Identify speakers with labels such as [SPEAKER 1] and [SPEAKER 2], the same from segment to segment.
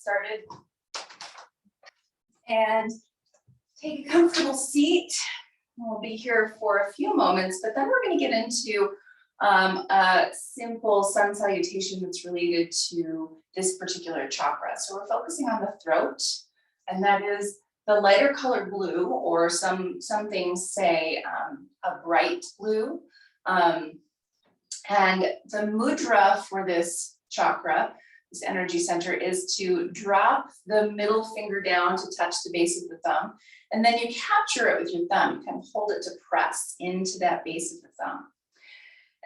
[SPEAKER 1] started. And take a comfortable seat. We'll be here for a few moments, but then we're going to get into a simple sun salutation that's related to this particular chakra. So we're focusing on the throat, and that is the lighter colored blue, or some things say a bright blue. And the mudra for this chakra, this energy center, is to drop the middle finger down to touch the base of the thumb, and then you capture it with your thumb. You kind of hold it to press into that base of the thumb.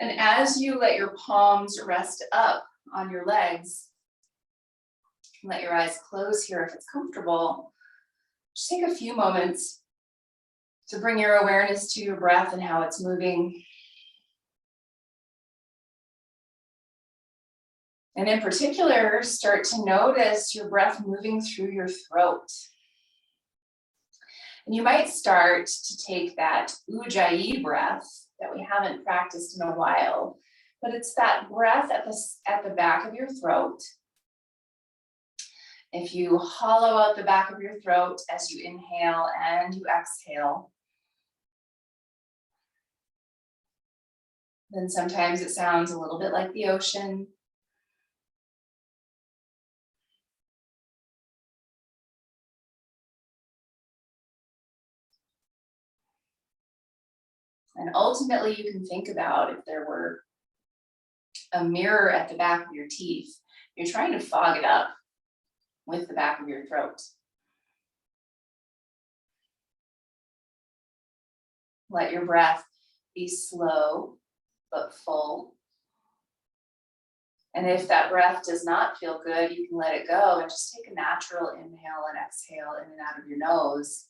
[SPEAKER 1] And as you let your palms rest up on your legs, let your eyes close here if it's comfortable. Just take a few moments to bring your awareness to your breath and how it's moving. And in particular, start to notice your breath moving through your throat. And you might start to take that ujjayi breath that we haven't practiced in a while, but it's that breath at the back of your throat. If you hollow out the back of your throat as you inhale and you exhale, then sometimes it sounds a little bit like the ocean. And ultimately, you can think about if there were a mirror at the back of your teeth, you're trying to fog it up with the back of your throat. Let your breath be slow but full. And if that breath does not feel good, you can let it go and just take a natural inhale and exhale in and out of your nose.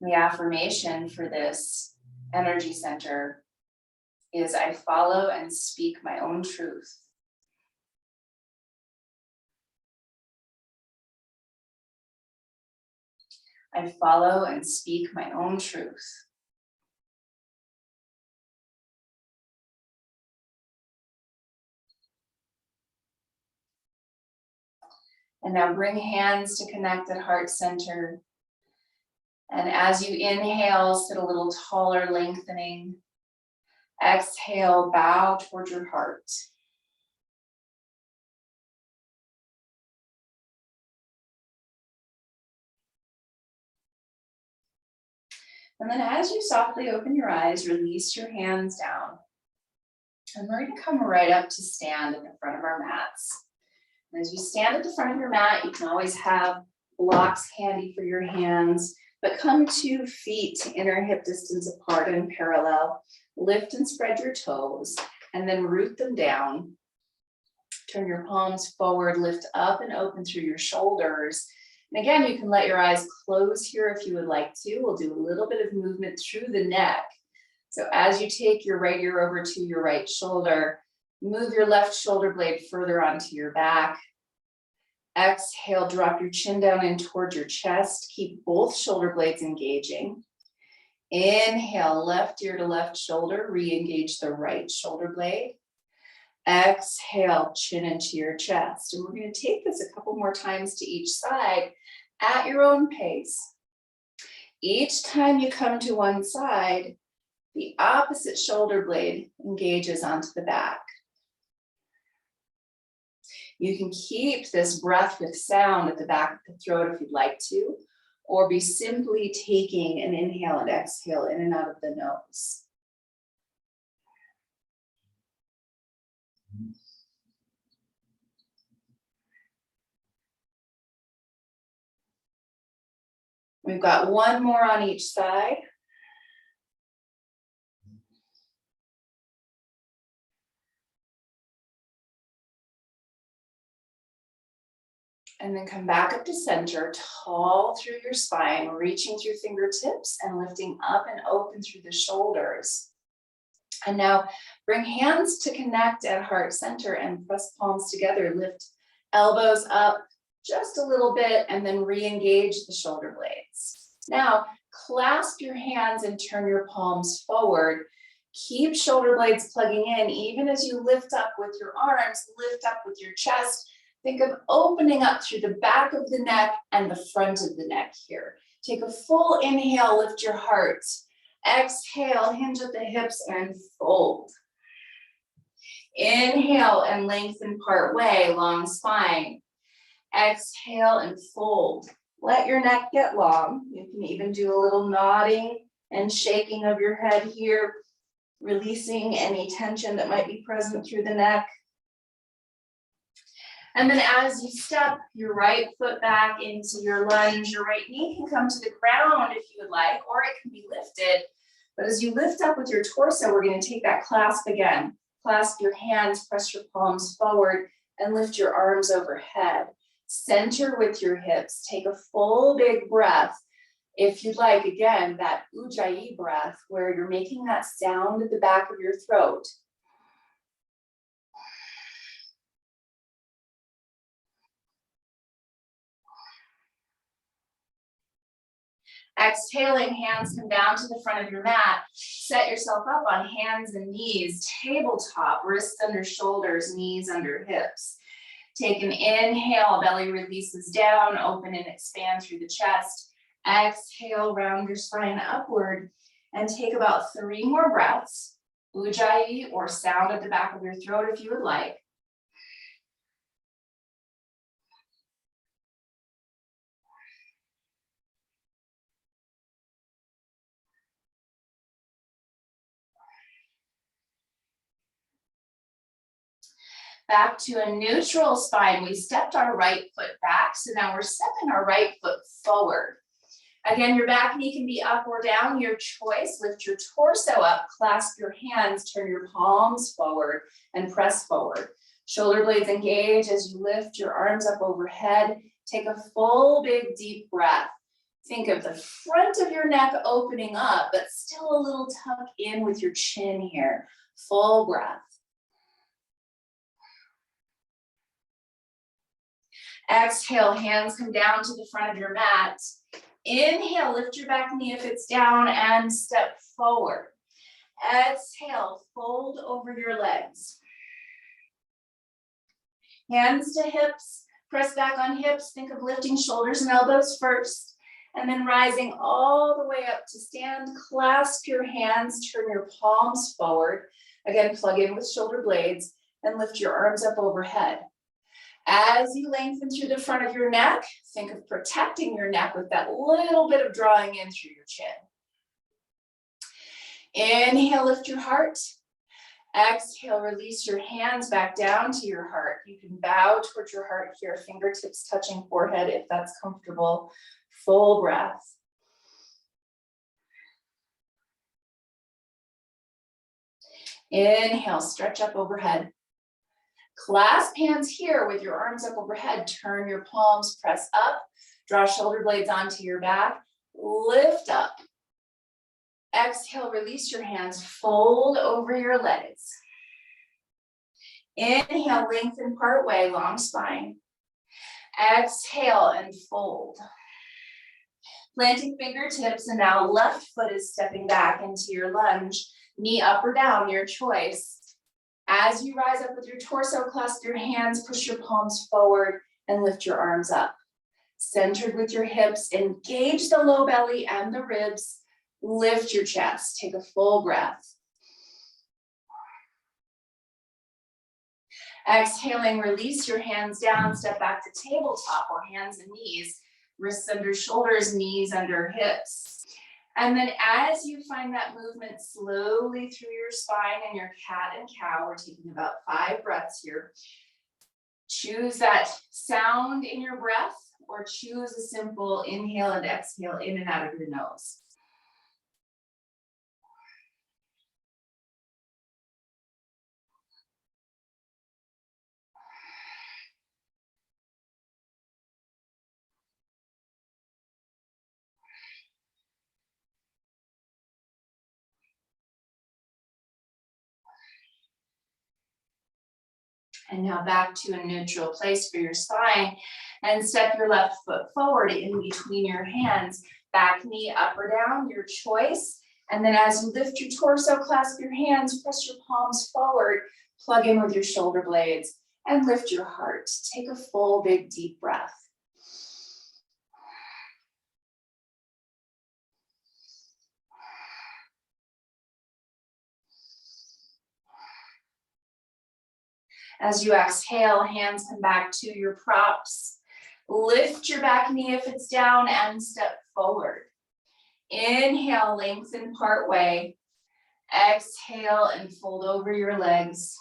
[SPEAKER 1] The affirmation for this energy center is, I follow and speak my own truth. I follow and speak my own truth. And now bring hands to connect at heart center. And as you inhale, sit a little taller, lengthening. Exhale, bow toward your heart. And then as you softly open your eyes, release your hands down. And we're going to come right up to stand at the front of our mats. And as you stand at the front of your mat, you can always have blocks handy for your hands. But come 2 feet to inner hip distance apart and parallel. Lift and spread your toes, and then root them down. Turn your palms forward, lift up and open through your shoulders. And again, you can let your eyes close here if you would like to. We'll do a little bit of movement through the neck. So as you take your right ear over to your right shoulder, move your left shoulder blade further onto your back. Exhale, drop your chin down in towards your chest. Keep both shoulder blades engaging. Inhale, left ear to left shoulder. Re-engage the right shoulder blade. Exhale, chin into your chest. And we're going to take this a couple more times to each side at your own pace. Each time you come to one side, the opposite shoulder blade engages onto the back. You can keep this breath with sound at the back of the throat if you'd like to, or be simply taking an inhale and exhale in and out of the nose. We've got one more on each side. And then come back up to center, tall through your spine, reaching through fingertips and lifting up and open through the shoulders. And now bring hands to connect at heart center and press palms together. Lift elbows up just a little bit and then re-engage the shoulder blades. Now Clasp your hands and turn your palms forward. Keep shoulder blades plugging in, even as you lift up with your arms, lift up with your chest. Think of opening up through the back of the neck and the front of the neck here. Take a full inhale, lift your heart. Exhale, hinge at the hips and fold. Inhale and lengthen part way, long spine. Exhale and fold. Let your neck get long. You can even do a little nodding and shaking of your head here, releasing any tension that might be present through the neck. And then as you step your right foot back into your lunge, your right knee can come to the ground if you would like, or it can be lifted. But as you lift up with your torso, we're going to take that clasp again. Clasp your hands, press your palms forward, and lift your arms overhead. Center with your hips. Take a full big breath. If you'd like, again, that ujjayi breath, where you're making that sound at the back of your throat. Exhaling, hands come down to the front of your mat. Set yourself up on hands and knees, tabletop, wrists under shoulders, knees under hips. Take an inhale, belly releases down, open and expand through the chest. Exhale, round your spine upward, and take about 3 more breaths. Ujjayi or sound at the back of your throat if you would like. Back to a neutral spine. We stepped our right foot back, so now we're stepping our right foot forward. Again, your back knee can be up or down, your choice. Lift your torso up, clasp your hands, turn your palms forward, and press forward. Shoulder blades engage as you lift your arms up overhead. Take a full, big, deep breath. Think of the front of your neck opening up, but still a little tuck in with your chin here. Full breath. Exhale, hands come down to the front of your mat. Inhale, lift your back knee if it's down and step forward. Exhale, fold over your legs. Hands to hips, press back on hips. Think of lifting shoulders and elbows first, and then rising all the way up to stand. Clasp your hands, turn your palms forward. Again, plug in with shoulder blades and lift your arms up overhead. As you lengthen through the front of your neck, think of protecting your neck with that little bit of drawing in through your chin. Inhale, lift your heart. Exhale, release your hands back down to your heart. You can bow towards your heart here, fingertips touching forehead if that's comfortable. Full breath. Inhale, stretch up overhead. Clasp hands here with your arms up overhead. Turn your palms, press up. Draw shoulder blades onto your back. Lift up. Exhale, release your hands. Fold over your legs. Inhale, lengthen part way, long spine. Exhale and fold. Planting fingertips, and now left foot is stepping back into your lunge. Knee up or down, your choice. As you rise up with your torso, clasp your hands, push your palms forward, and lift your arms up. Centered with your hips, engage the low belly and the ribs. Lift your chest. Take a full breath. Exhaling, release your hands down, step back to tabletop or hands and knees. Wrists under shoulders, knees under hips. And then as you find that movement slowly through your spine and your cat and cow, we're taking about 5 breaths here. Choose that sound in your breath or choose a simple inhale and exhale in and out of your nose. And now back to a neutral place for your spine, and step your left foot forward in between your hands. Back knee up or down, your choice. And then as you lift your torso, clasp your hands, press your palms forward, plug in with your shoulder blades, and lift your heart. Take a full, big, deep breath. As you exhale, hands come back to your props. Lift your back knee if it's down and step forward. Inhale, lengthen part way. Exhale and fold over your legs.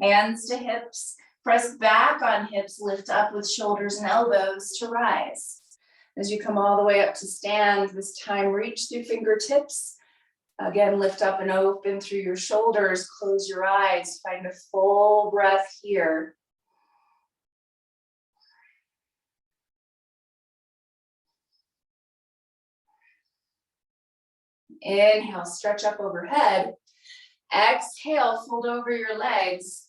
[SPEAKER 1] Hands to hips. Press back on hips, lift up with shoulders and elbows to rise. As you come all the way up to stand, this time reach through fingertips. Again, lift up and open through your shoulders, close your eyes, find a full breath here. Inhale, stretch up overhead. Exhale, fold over your legs.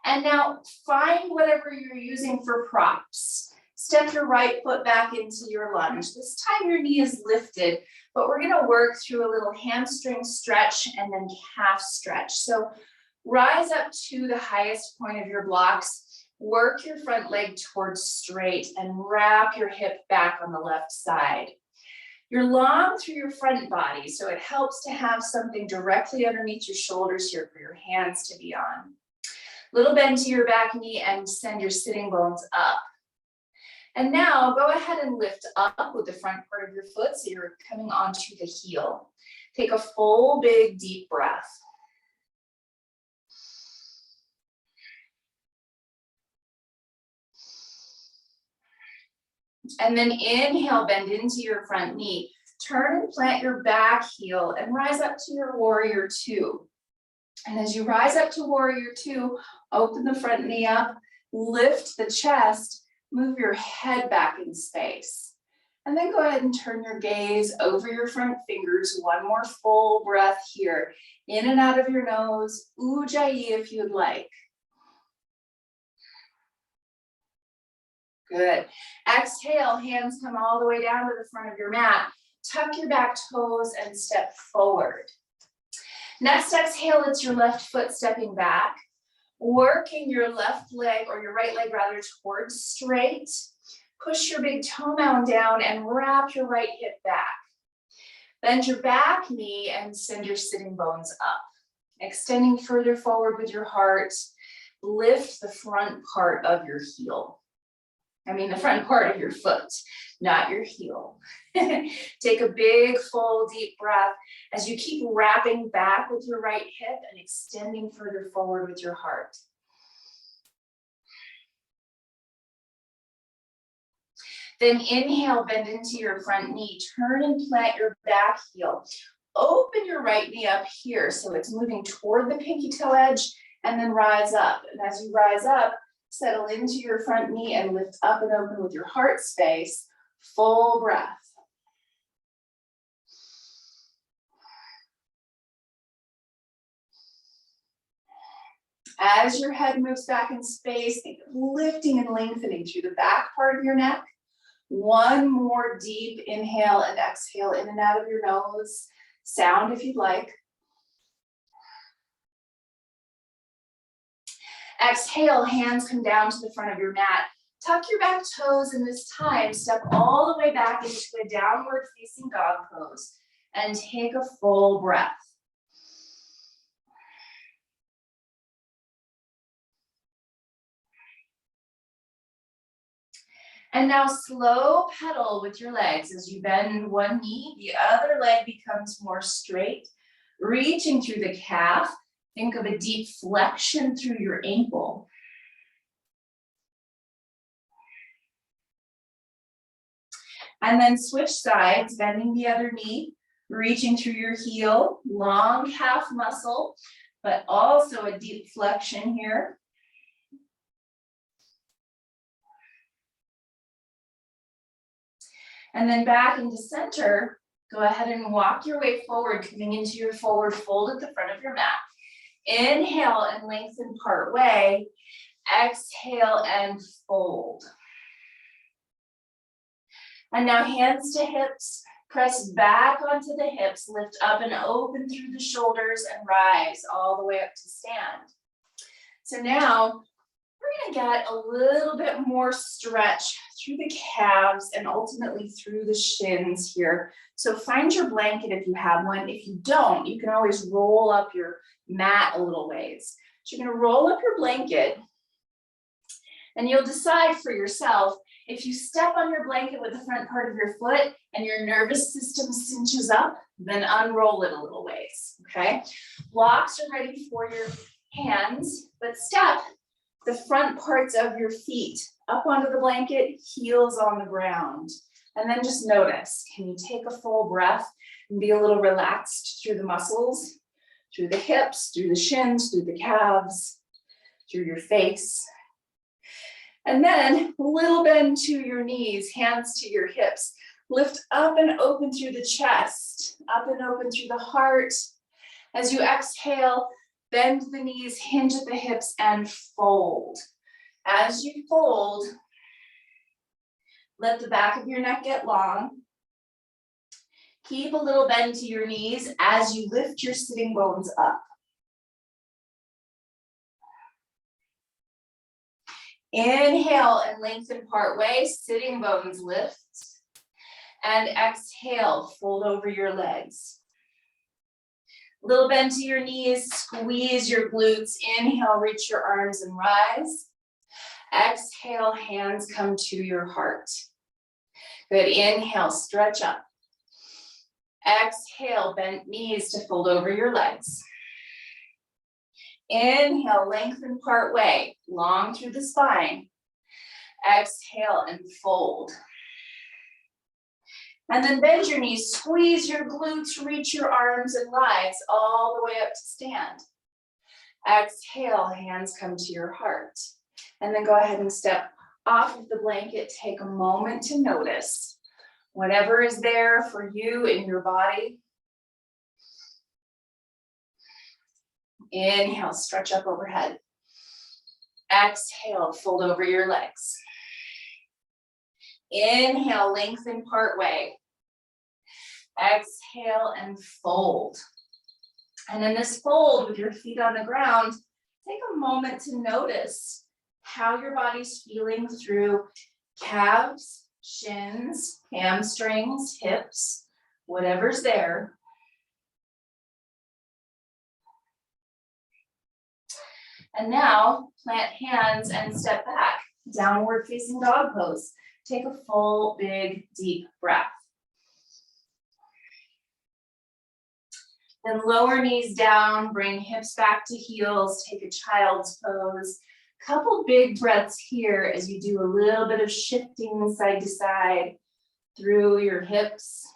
[SPEAKER 1] And now find whatever you're using for props. Step your right foot back into your lunge. This time your knee is lifted, but we're gonna work through a little hamstring stretch and then calf stretch. So rise up to the highest point of your blocks, work your front leg towards straight and wrap your hip back on the left side. You're long through your front body, so it helps to have something directly underneath your shoulders here for your hands to be on. Little bend to your back knee and send your sitting bones up. And now go ahead and lift up with the front part of your foot so you're coming onto the heel. Take a full, big, deep breath. And then inhale, bend into your front knee. Turn and plant your back heel and rise up to your warrior two. And as you rise up to warrior two, open the front knee up, lift the chest, move your head back in space. And then go ahead and turn your gaze over your front fingers. One more full breath here. In and out of your nose, Ujjayi if you'd like. Good. Exhale, hands come all the way down to the front of your mat. Tuck your back toes and step forward. Next exhale, it's your left foot stepping back. Working your left leg, or your right leg rather, towards straight. Push your big toe mound down and wrap your right hip back. Bend your back knee and send your sitting bones up. Extending further forward with your heart. Lift the front part of your heel. The front part of your foot, not your heel. Take a big, full, deep breath as you keep wrapping back with your right hip and extending further forward with your heart. Then inhale, bend into your front knee, turn and plant your back heel. Open your right knee up here so it's moving toward the pinky toe edge and then rise up. And as you rise up, settle into your front knee and lift up and open with your heart space. Full breath. As your head moves back in space, think of lifting and lengthening through the back part of your neck. One more deep inhale and exhale in and out of your nose. Sound if you'd like. Exhale, hands come down to the front of your mat. Tuck your back toes, and this time step all the way back into a downward facing dog pose and take a full breath. And now slow pedal with your legs as you bend one knee, the other leg becomes more straight, reaching through the calf. Think of a deep flexion through your ankle. And then switch sides, bending the other knee, reaching through your heel, long calf muscle, but also a deep flexion here. And then back into center, go ahead and walk your way forward, coming into your forward fold at the front of your mat. Inhale and lengthen part way. Exhale and fold. And now hands to hips, press back onto the hips, lift up and open through the shoulders and rise all the way up to stand. So now we're gonna get a little bit more stretch through the calves and ultimately through the shins here. So find your blanket if you have one. If you don't, you can always roll up your mat a little ways. So you're gonna roll up your blanket and you'll decide for yourself, if you step on your blanket with the front part of your foot and your nervous system cinches up, then unroll it a little ways, okay? Blocks are ready for your hands, but step the front parts of your feet up onto the blanket, heels on the ground. And then just notice, can you take a full breath and be a little relaxed through the muscles, through the hips, through the shins, through the calves, through your face. And then a little bend to your knees, hands to your hips. Lift up and open through the chest, up and open through the heart. As you exhale, bend the knees, hinge at the hips, and fold. As you fold, let the back of your neck get long. Keep a little bend to your knees as you lift your sitting bones up. Inhale and lengthen part way, sitting bones lift. And exhale, fold over your legs. Little bend to your knees, squeeze your glutes. Inhale, reach your arms and rise. Exhale, hands come to your heart. Good, inhale, stretch up. Exhale, bent knees to fold over your legs. Inhale, lengthen part way, long through the spine. Exhale and fold. And then bend your knees, squeeze your glutes, reach your arms and rise all the way up to stand. Exhale, hands come to your heart. And then go ahead and step off of the blanket. Take a moment to notice whatever is there for you in your body. Inhale, stretch up overhead. Exhale, fold over your legs. Inhale, lengthen part way. Exhale and fold. And in this fold with your feet on the ground, take a moment to notice how your body's feeling through calves, shins, hamstrings, hips, whatever's there. And now plant hands and step back, downward facing dog pose. Take a full, big, deep breath. Then lower knees down, bring hips back to heels, take a child's pose. Couple big breaths here as you do a little bit of shifting side to side through your hips.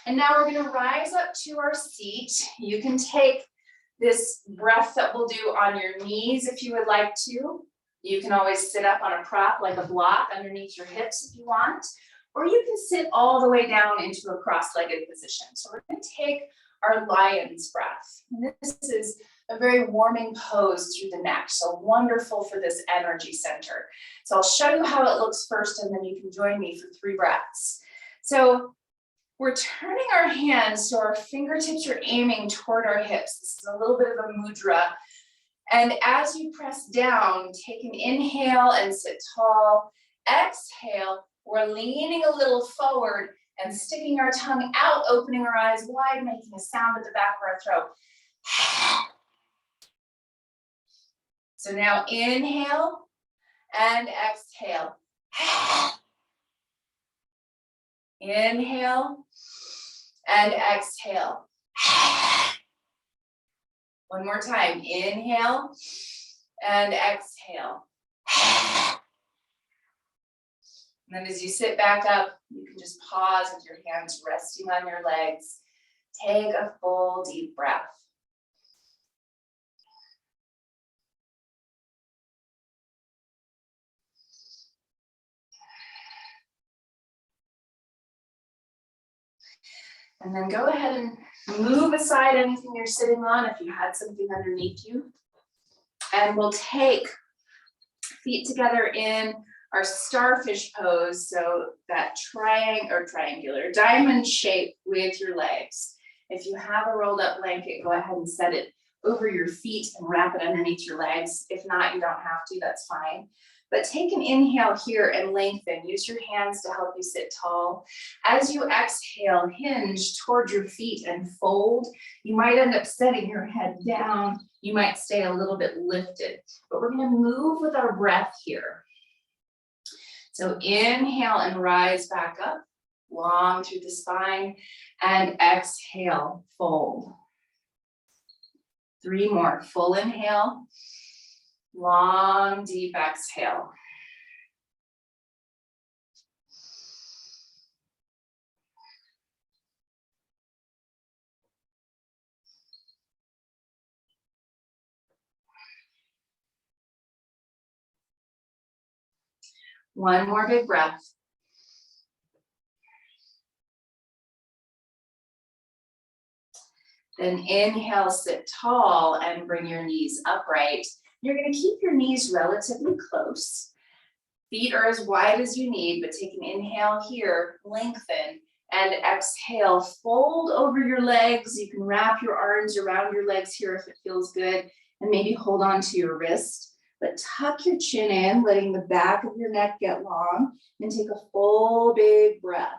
[SPEAKER 1] And now we're going to rise up to our seat. You can take this breath that we'll do on your knees if you would like to. You can always sit up on a prop like a block underneath your hips if you want, or you can sit all the way down into a cross-legged position. So we're going to take our lion's breath. And this is a very warming pose through the neck, so wonderful for this energy center. So I'll show you how it looks first, and then you can join me for 3 breaths. So we're turning our hands so our fingertips are aiming toward our hips. This is a little bit of a mudra. And as you press down, take an inhale and sit tall. Exhale, we're leaning a little forward and sticking our tongue out, opening our eyes wide, making a sound at the back of our throat. So now inhale and exhale. Inhale and exhale. One more time. Inhale and exhale. And then as you sit back up, you can just pause with your hands resting on your legs. Take a full deep breath. And then go ahead and move aside anything you're sitting on if you had something underneath you. And we'll take feet together in our starfish pose. So that triangular diamond shape with your legs. If you have a rolled up blanket, go ahead and set it over your feet and wrap it underneath your legs. If not, you don't have to, that's fine. But take an inhale here and lengthen. Use your hands to help you sit tall. As you exhale, hinge toward your feet and fold. You might end up setting your head down. You might stay a little bit lifted, but we're gonna move with our breath here. So inhale and rise back up, long through the spine, and exhale, fold. 3 more, full inhale. Long, deep exhale. One more big breath. Then inhale, sit tall and bring your knees upright. You're going to keep your knees relatively close. Feet are as wide as you need, but take an inhale here, lengthen, and exhale, fold over your legs. You can wrap your arms around your legs here if it feels good, and maybe hold on to your wrist. But tuck your chin in, letting the back of your neck get long, and take a full big breath.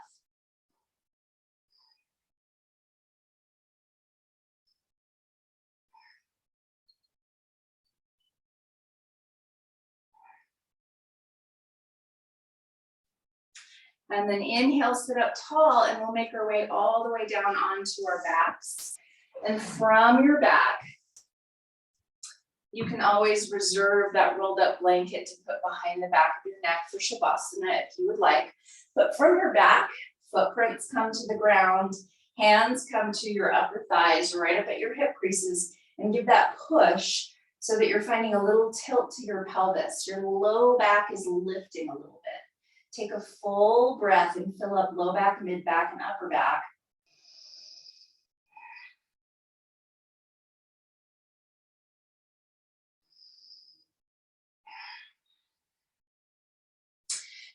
[SPEAKER 1] And then inhale, sit up tall, and we'll make our way all the way down onto our backs. And from your back, you can always reserve that rolled up blanket to put behind the back of your neck for Shavasana if you would like. But from your back, footprints come to the ground, hands come to your upper thighs, right up at your hip creases, and give that push so that you're finding a little tilt to your pelvis. Your low back is lifting a little bit. Take a full breath and fill up low back, mid back, and upper back.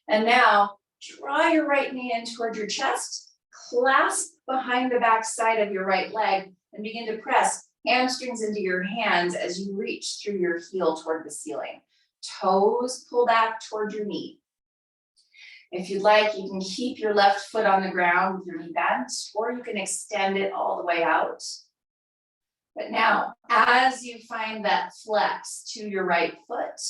[SPEAKER 1] And now draw your right knee in toward your chest, clasp behind the back side of your right leg, and begin to press hamstrings into your hands as you reach through your heel toward the ceiling. Toes pull back toward your knee. If you'd like, you can keep your left foot on the ground with your knee bent, or you can extend it all the way out. But now, as you find that flex to your right foot,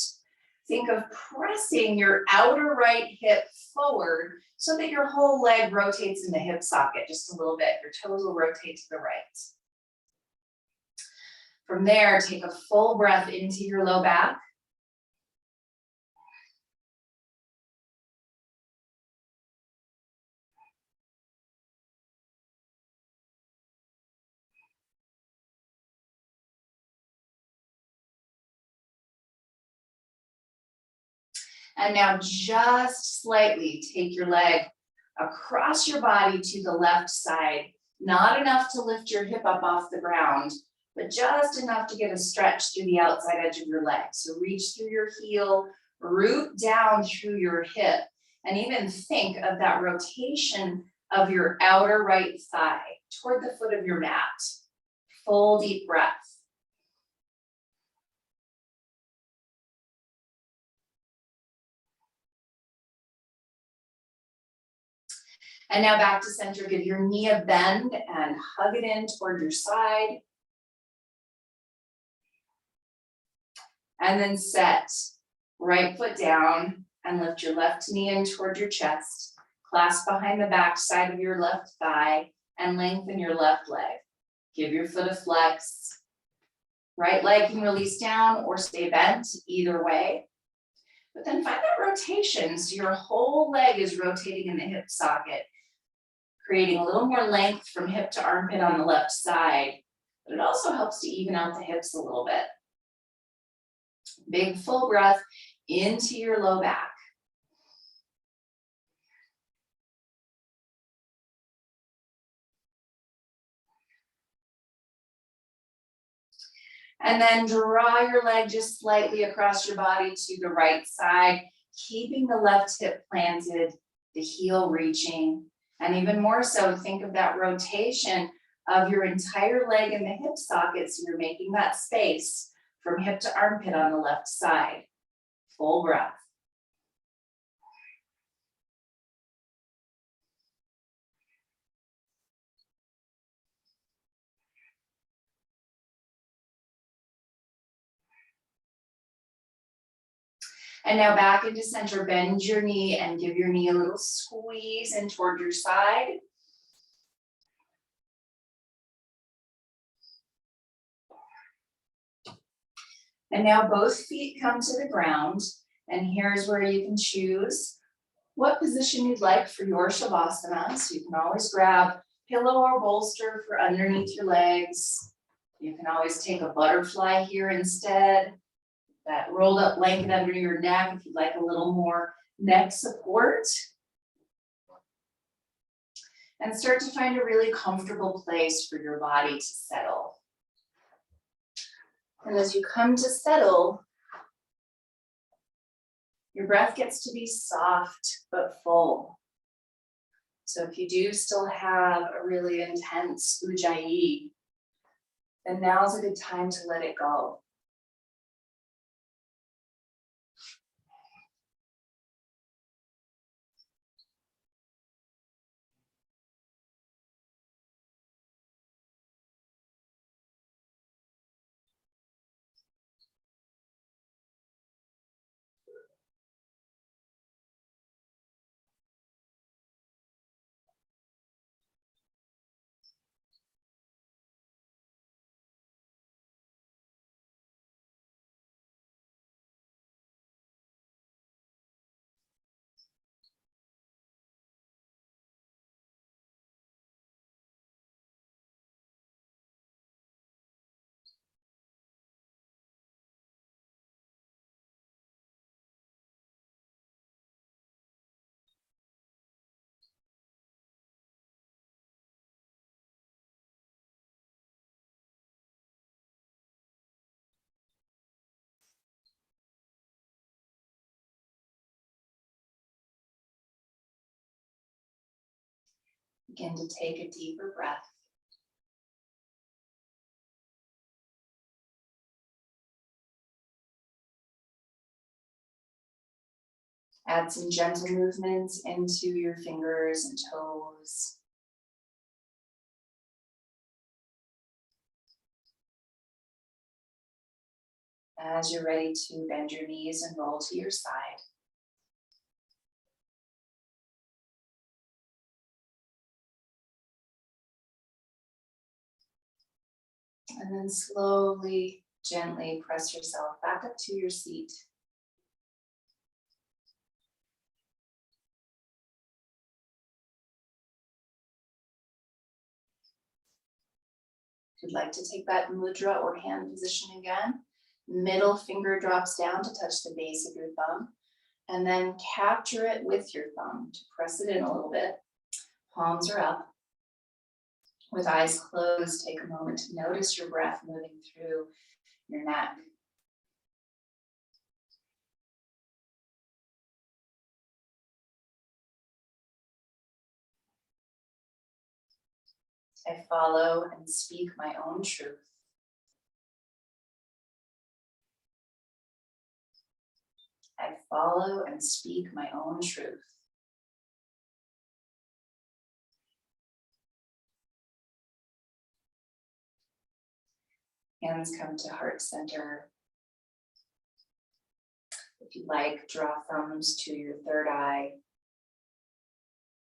[SPEAKER 1] think of pressing your outer right hip forward so that your whole leg rotates in the hip socket just a little bit. Your toes will rotate to the right. From there, take a full breath into your low back. And now just slightly take your leg across your body to the left side. Not enough to lift your hip up off the ground, but just enough to get a stretch through the outside edge of your leg. So reach through your heel, root down through your hip, and even think of that rotation of your outer right thigh toward the foot of your mat. Full deep breath. And now back to center, give your knee a bend and hug it in toward your side. And then set right foot down and lift your left knee in toward your chest. Clasp behind the back side of your left thigh and lengthen your left leg. Give your foot a flex. Right leg can release down or stay bent, either way. But then find that rotation so your whole leg is rotating in the hip socket, creating a little more length from hip to armpit on the left side, but it also helps to even out the hips a little bit. Big full breath into your low back. And then draw your leg just slightly across your body to the right side, keeping the left hip planted, the heel reaching. And even more so, think of that rotation of your entire leg in the hip socket. So you're making that space from hip to armpit on the left side. Full breath. And now back into center, bend your knee and give your knee a little squeeze in toward your side. And now both feet come to the ground. And here's where you can choose what position you'd like for your Shavasana. So you can always grab pillow or bolster for underneath your legs. You can always take a butterfly here instead. That rolled up blanket under your neck if you'd like a little more neck support. And start to find a really comfortable place for your body to settle. And as you come to settle, your breath gets to be soft but full. So if you do still have a really intense ujjayi, then now's a good time to let it go. Begin to take a deeper breath. Add some gentle movements into your fingers and toes. As you're ready to bend your knees and roll to your side. And then slowly, gently press yourself back up to your seat. If you'd like to take that mudra or hand position again, middle finger drops down to touch the base of your thumb, and then capture it with your thumb to press it in a little bit. Palms are up. With eyes closed, take a moment to notice your breath moving through your neck. I follow and speak my own truth. I follow and speak my own truth. Hands come to heart center. If you like, draw thumbs to your third eye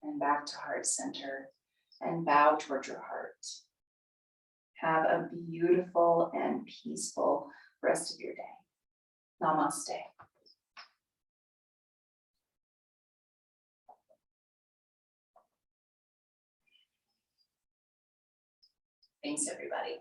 [SPEAKER 1] and back to heart center and bow toward your heart. Have a beautiful and peaceful rest of your day. Namaste. Thanks, everybody.